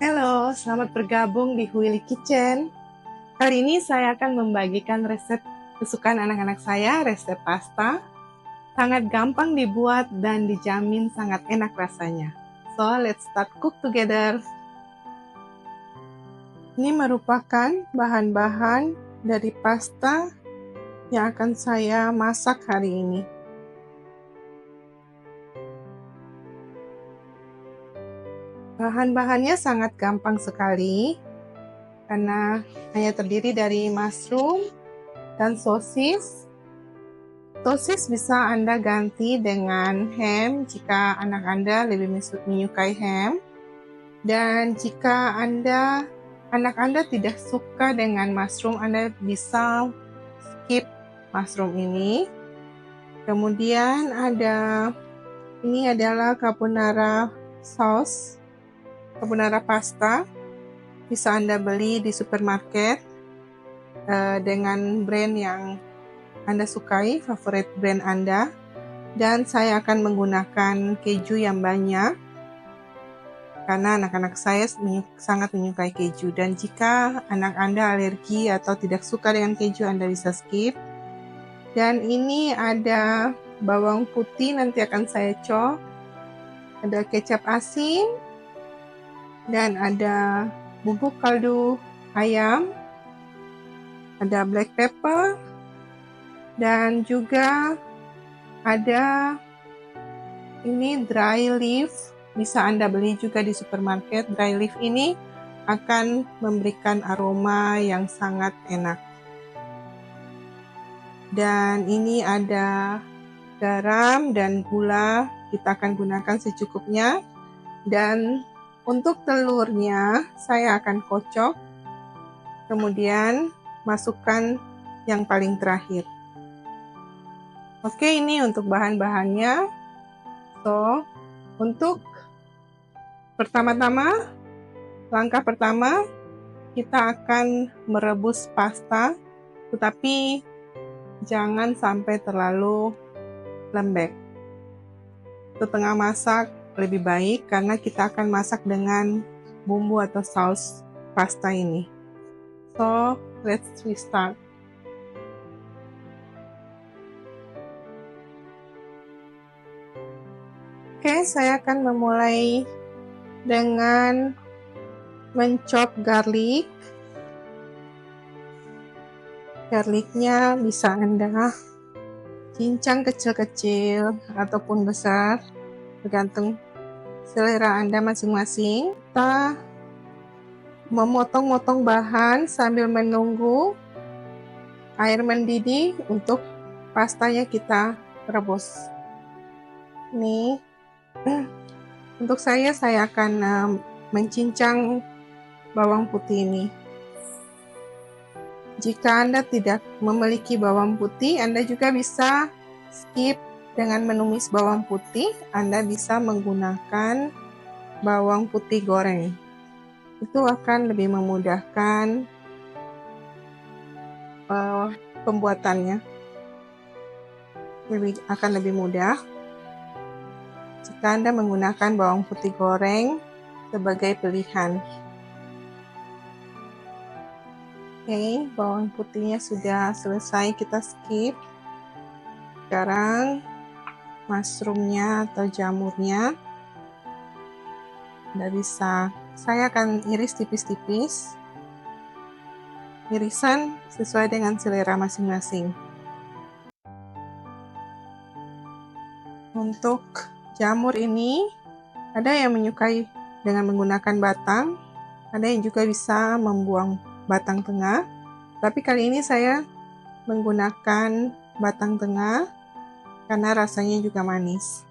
Halo, selamat bergabung di Willy Kitchen. Kali ini saya akan membagikan resep kesukaan anak-anak saya, resep pasta. Sangat gampang dibuat dan dijamin sangat enak rasanya. So, let's start cook together. Ini merupakan bahan-bahan dari pasta yang akan saya masak hari ini. Bahan-bahannya sangat gampang sekali karena hanya terdiri dari mushroom dan sosis. Sosis bisa Anda ganti dengan ham jika anak Anda lebih menyukai ham. Dan jika anak Anda tidak suka dengan mushroom, Anda bisa skip mushroom ini. Kemudian ini adalah carbonara sauce, carbonara pasta. Bisa Anda beli di supermarket dengan brand yang Anda sukai, favorit brand Anda. Dan saya akan menggunakan keju yang banyak karena anak-anak saya sangat menyukai keju. Dan jika anak Anda alergi atau tidak suka dengan keju, Anda bisa skip. Dan ini ada bawang putih, nanti akan saya chop. Ada kecap asin dan ada bubuk kaldu ayam, ada black pepper, dan juga ada ini dry leaf. Bisa Anda beli juga di supermarket. Dry leaf ini akan memberikan aroma yang sangat enak. Dan ini ada garam dan gula, kita akan gunakan secukupnya. Dan untuk telurnya saya akan kocok, kemudian masukkan yang paling terakhir. Oke, ini untuk bahan-bahannya. So, untuk langkah pertama kita akan merebus pasta, tetapi jangan sampai terlalu lembek. Setengah masak lebih baik karena kita akan masak dengan bumbu atau saus pasta ini. So, let's restart. Oke, saya akan memulai dengan mencop garlic. Garlicnya bisa Anda cincang kecil-kecil ataupun besar, tergantung selera Anda masing-masing. Kita memotong-motong bahan sambil menunggu air mendidih untuk pastanya kita rebus. Ini untuk saya akan mencincang bawang putih ini. Jika Anda tidak memiliki bawang putih, Anda juga bisa skip dengan menumis bawang putih. Anda bisa menggunakan bawang putih goreng. Itu akan lebih memudahkan pembuatannya. Akan lebih mudah jika Anda menggunakan bawang putih goreng sebagai pilihan. Oke, bawang putihnya sudah selesai, kita skip. Sekarang mushroomnya atau jamurnya Anda bisa, saya akan iris tipis-tipis. Irisan sesuai dengan selera masing-masing. Untuk jamur ini, ada yang menyukai dengan menggunakan batang, ada yang juga bisa membuang batang tengah, tapi kali ini saya menggunakan batang tengah karena rasanya juga manis.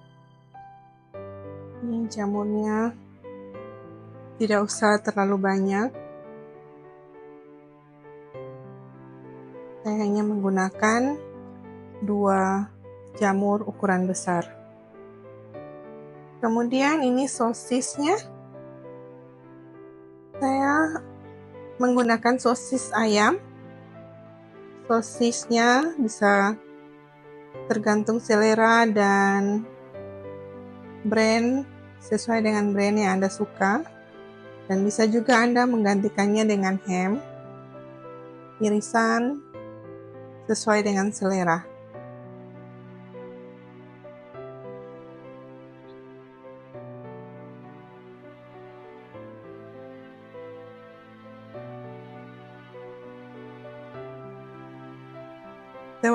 Ini jamurnya tidak usah terlalu banyak, saya hanya menggunakan 2 jamur ukuran besar. Kemudian ini sosisnya, saya menggunakan sosis ayam. Sosisnya bisa tergantung selera dan brand, sesuai dengan brand yang Anda suka. Dan bisa juga Anda menggantikannya dengan ham, irisan sesuai dengan selera.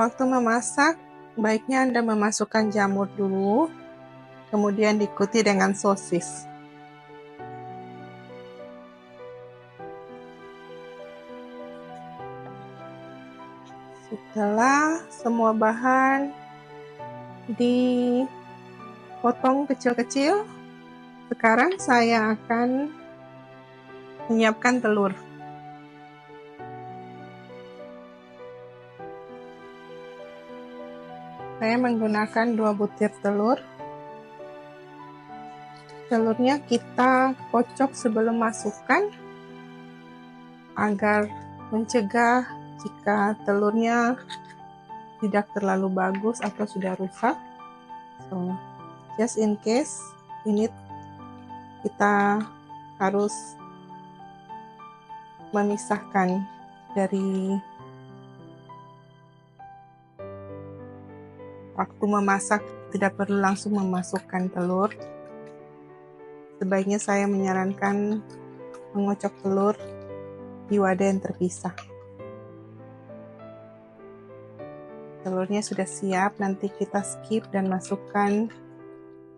Waktu memasak, baiknya Anda memasukkan jamur dulu, kemudian diikuti dengan sosis. Setelah semua bahan dipotong kecil-kecil, sekarang saya akan menyiapkan telur. Saya menggunakan 2 butir telur. Telurnya kita kocok sebelum masukkan agar mencegah jika telurnya tidak terlalu bagus atau sudah rusak. So, just in case, ini kita harus memisahkan dari waktu memasak, tidak perlu langsung memasukkan telur. Sebaiknya saya menyarankan mengocok telur di wadah yang terpisah. Telurnya sudah siap, nanti kita skip dan masukkan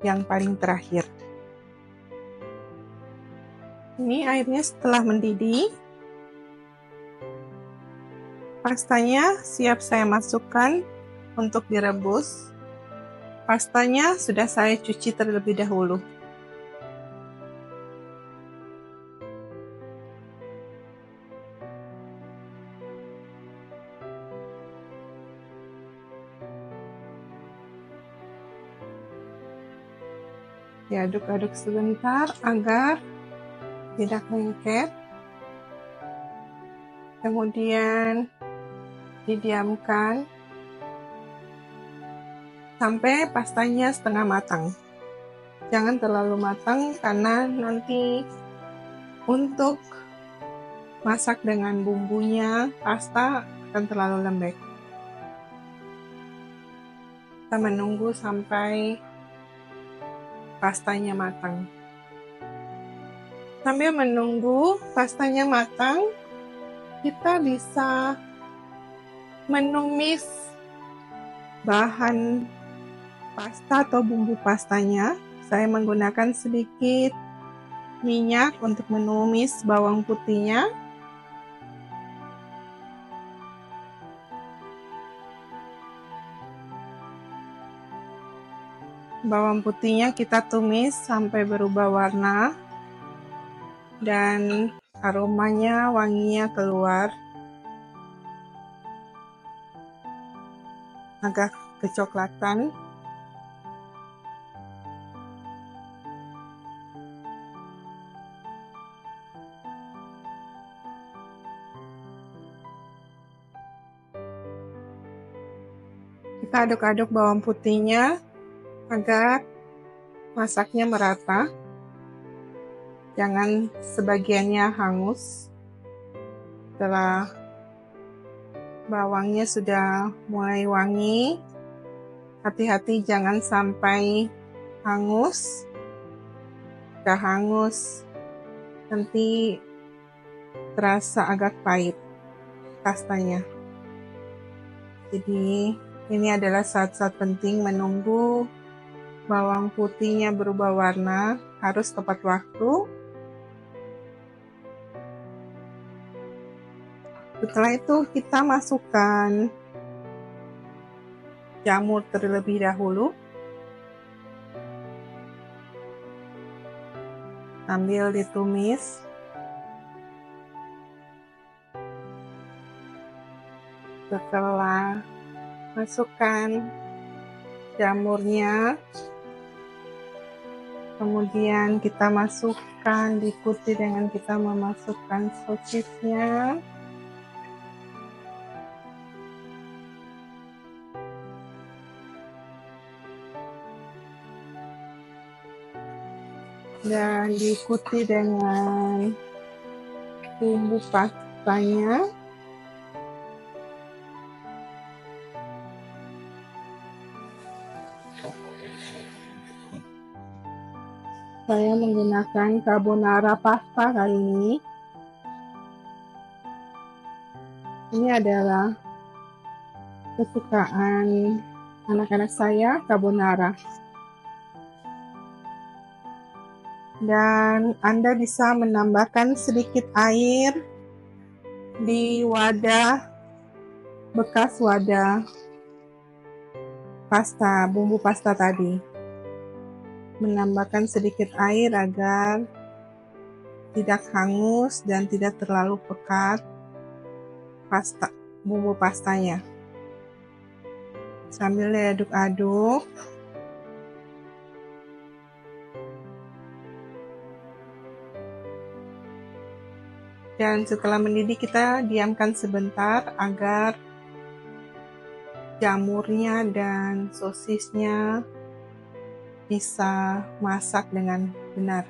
yang paling terakhir. Ini airnya setelah mendidih. Pastanya siap saya masukkan untuk direbus. Pastanya sudah saya cuci terlebih dahulu. Diaduk-aduk sebentar agar tidak lengket. Kemudian didiamkan sampai pastanya setengah matang. Jangan terlalu matang karena nanti untuk masak dengan bumbunya pasta akan terlalu lembek. Kita menunggu sampai pastanya matang. Sambil menunggu pastanya matang, kita bisa menumis bahan pasta atau bumbu pastanya. Saya menggunakan sedikit minyak untuk menumis bawang putihnya. Bawang putihnya kita tumis sampai berubah warna dan aromanya, wanginya keluar agak kecoklatan. Kita aduk-aduk bawang putihnya agar masaknya merata. Jangan sebagiannya hangus. Setelah bawangnya sudah mulai wangi, hati-hati jangan sampai hangus. Jika hangus, nanti terasa agak pahit pastanya. Jadi ini adalah saat-saat penting menunggu bawang putihnya berubah warna, harus tepat waktu. Setelah itu kita masukkan jamur terlebih dahulu. Sambil ditumis. Setelah masukkan jamurnya, kemudian kita masukkan, diikuti dengan kita memasukkan sosisnya. dan diikuti dengan bumbu pastanya. Saya menggunakan carbonara pasta kali ini. Ini adalah kesukaan anak-anak saya, carbonara. Dan Anda bisa menambahkan sedikit air di wadah, bekas wadah pasta, bumbu pasta tadi. Menambahkan sedikit air agar tidak hangus dan tidak terlalu pekat bumbu pastanya. Sambil diaduk-aduk. Dan setelah mendidih kita diamkan sebentar agar jamurnya dan sosisnya bisa masak dengan benar.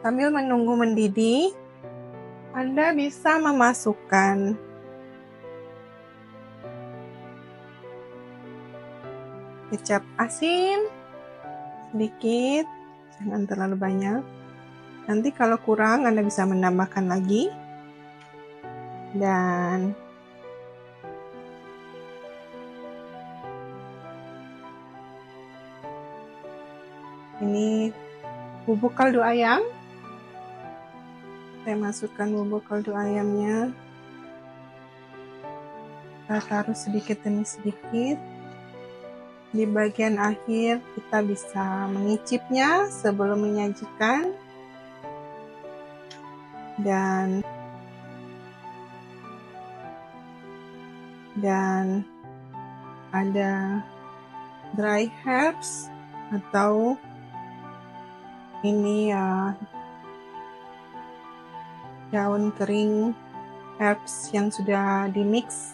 Sambil menunggu mendidih, Anda bisa memasukkan kecap asin sedikit, jangan terlalu banyak. Nanti kalau kurang Anda bisa menambahkan lagi. Dan ini bubuk kaldu ayam. Saya masukkan bubuk kaldu ayamnya. Kita taruh sedikit demi sedikit. Di bagian akhir kita bisa mengicipnya sebelum menyajikan. Dan ada dry herbs atau ini daun kering herbs yang sudah dimix,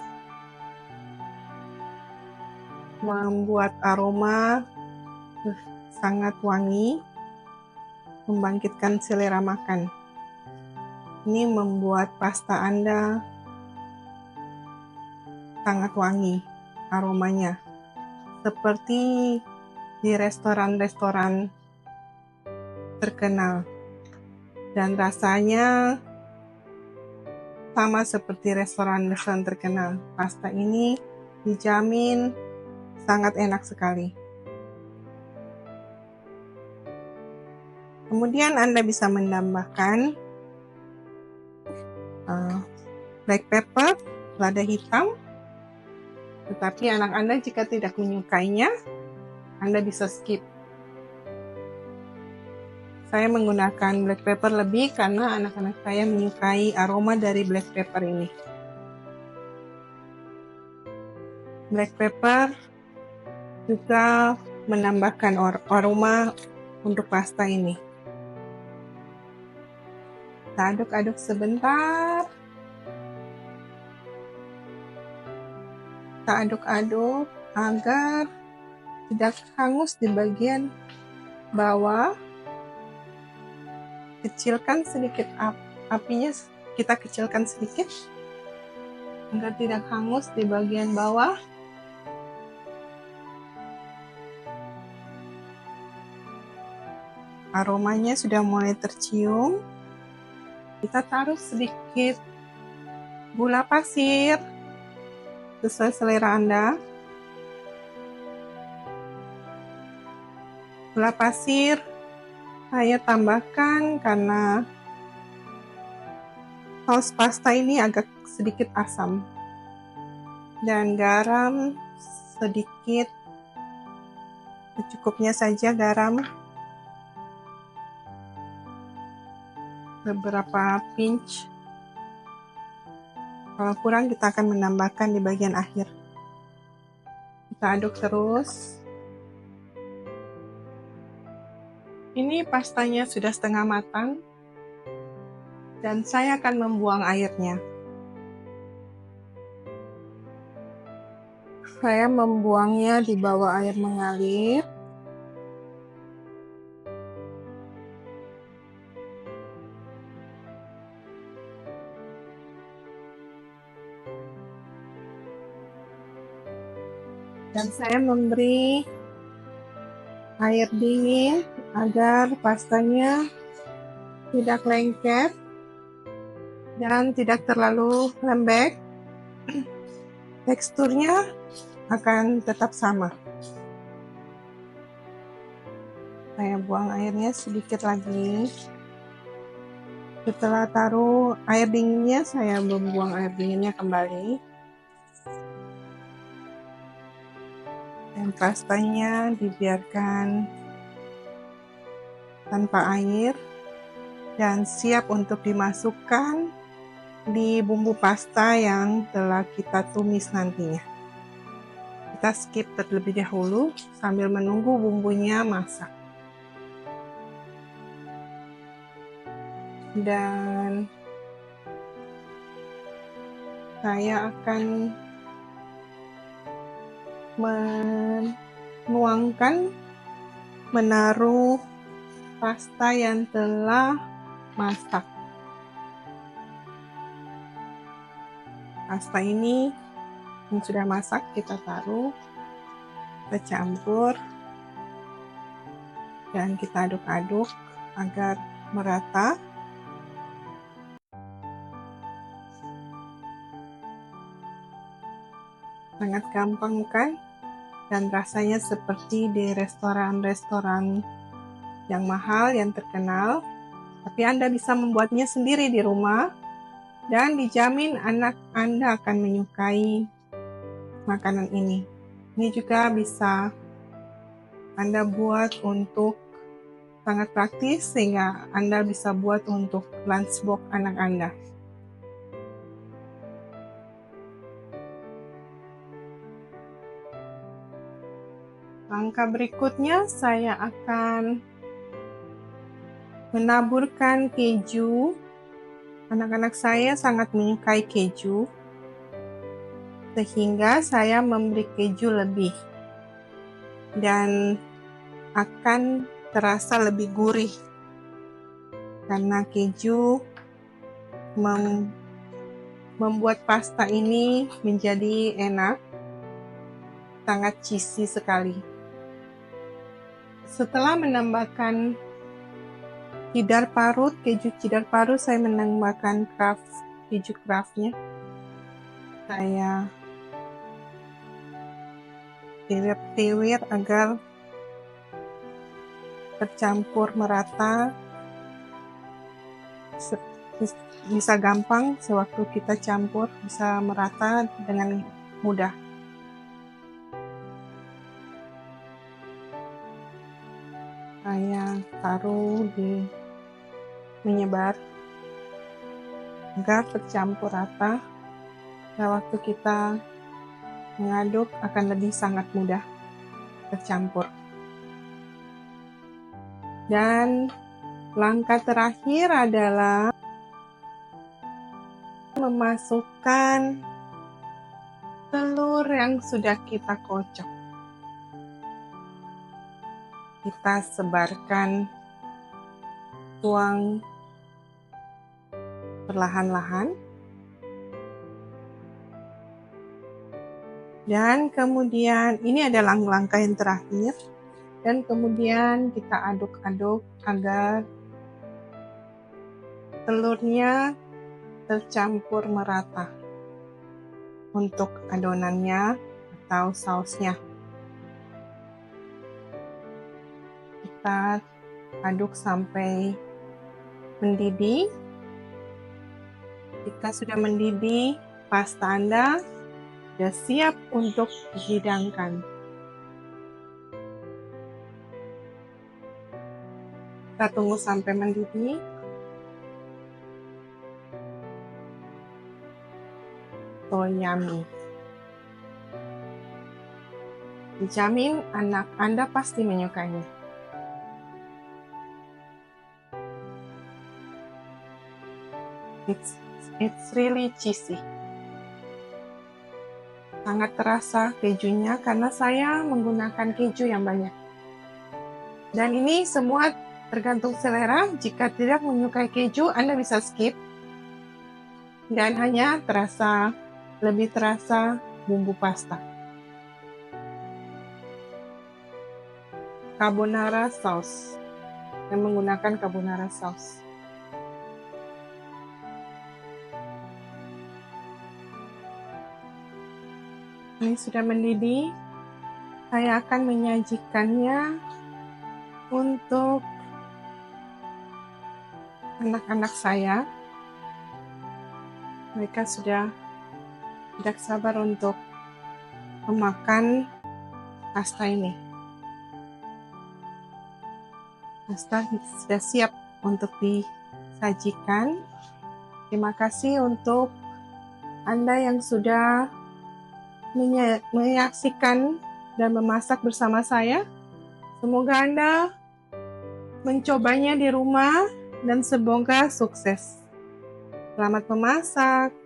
membuat aroma sangat wangi, membangkitkan selera makan. Ini membuat pasta Anda sangat wangi aromanya, seperti di restoran-restoran terkenal, dan rasanya sama seperti restoran-restoran terkenal. Pasta ini dijamin sangat enak sekali. Kemudian Anda bisa menambahkan black pepper, lada hitam. Tetapi anak Anda jika tidak menyukainya, Anda bisa skip. Saya menggunakan black pepper lebih karena anak-anak saya menyukai aroma dari black pepper ini. Black pepper juga menambahkan aroma untuk pasta ini. Kita aduk-aduk sebentar. Kita aduk-aduk agar tidak hangus di bagian bawah. Kecilkan sedikit apinya, kita kecilkan sedikit agar tidak hangus di bagian bawah. Aromanya sudah mulai tercium. Kita taruh sedikit gula pasir sesuai selera Anda. Gula pasir saya tambahkan karena saus pasta ini agak sedikit asam. Dan garam sedikit, secukupnya saja garam. Beberapa pinch. Kalau kurang kita akan menambahkan di bagian akhir. Kita aduk terus. Ini pastanya sudah setengah matang dan saya akan membuang airnya. Saya membuangnya di bawah air mengalir. Dan saya memberi air dingin agar pastanya tidak lengket dan tidak terlalu lembek. Teksturnya akan tetap sama. Saya buang airnya sedikit lagi. Setelah taruh air dinginnya, saya membuang air dinginnya kembali. Dan pastanya dibiarkan tanpa air dan siap untuk dimasukkan di bumbu pasta yang telah kita tumis nantinya. Kita skip terlebih dahulu sambil menunggu bumbunya masak. Dan saya akan menaruh pasta yang telah masak. Pasta ini yang sudah masak kita taruh, kita campur, dan kita aduk-aduk agar merata. Sangat gampang kan? Dan rasanya seperti di restoran-restoran yang mahal, yang terkenal. Tapi Anda bisa membuatnya sendiri di rumah dan dijamin anak Anda akan menyukai makanan ini. Ini juga bisa Anda buat untuk sangat praktis sehingga Anda bisa buat untuk lunchbox anak Anda. Langkah berikutnya saya akan menaburkan keju. Anak-anak saya sangat menyukai keju, sehingga saya memberi keju lebih dan akan terasa lebih gurih karena keju membuat pasta ini menjadi enak, sangat cheesy sekali. Setelah menambahkan cheddar parut, keju cheddar parut, saya menambahkan keju Kraftnya. Saya tiwir agar tercampur merata. Bisa gampang sewaktu kita campur, bisa merata dengan mudah. Saya taruh di menyebar agar tercampur rata. Dan waktu kita mengaduk akan lebih sangat mudah tercampur. Dan langkah terakhir adalah memasukkan telur yang sudah kita kocok. Kita sebarkan, tuang perlahan-lahan. Dan kemudian ini adalah langkah yang terakhir. Dan kemudian kita aduk-aduk agar telurnya tercampur merata untuk adonannya atau sausnya. Kita aduk sampai mendidih. Jika sudah mendidih, pasta Anda sudah siap untuk dihidangkan. Kita tunggu sampai mendidih. So yummy. Dijamin anak Anda pasti menyukainya. It's really cheesy. Sangat terasa kejunya karena saya menggunakan keju yang banyak. Dan ini semua tergantung selera. Jika tidak menyukai keju, Anda bisa skip. Dan hanya lebih terasa bumbu pasta. carbonara sauce. Yang menggunakan carbonara sauce. Ini sudah mendidih. Saya akan menyajikannya untuk anak-anak saya. Mereka sudah tidak sabar untuk memakan pasta ini. Pasta sudah siap untuk disajikan. Terima kasih untuk Anda yang sudah menyaksikan dan memasak bersama saya. Semoga Anda mencobanya di rumah dan semoga sukses. Selamat memasak.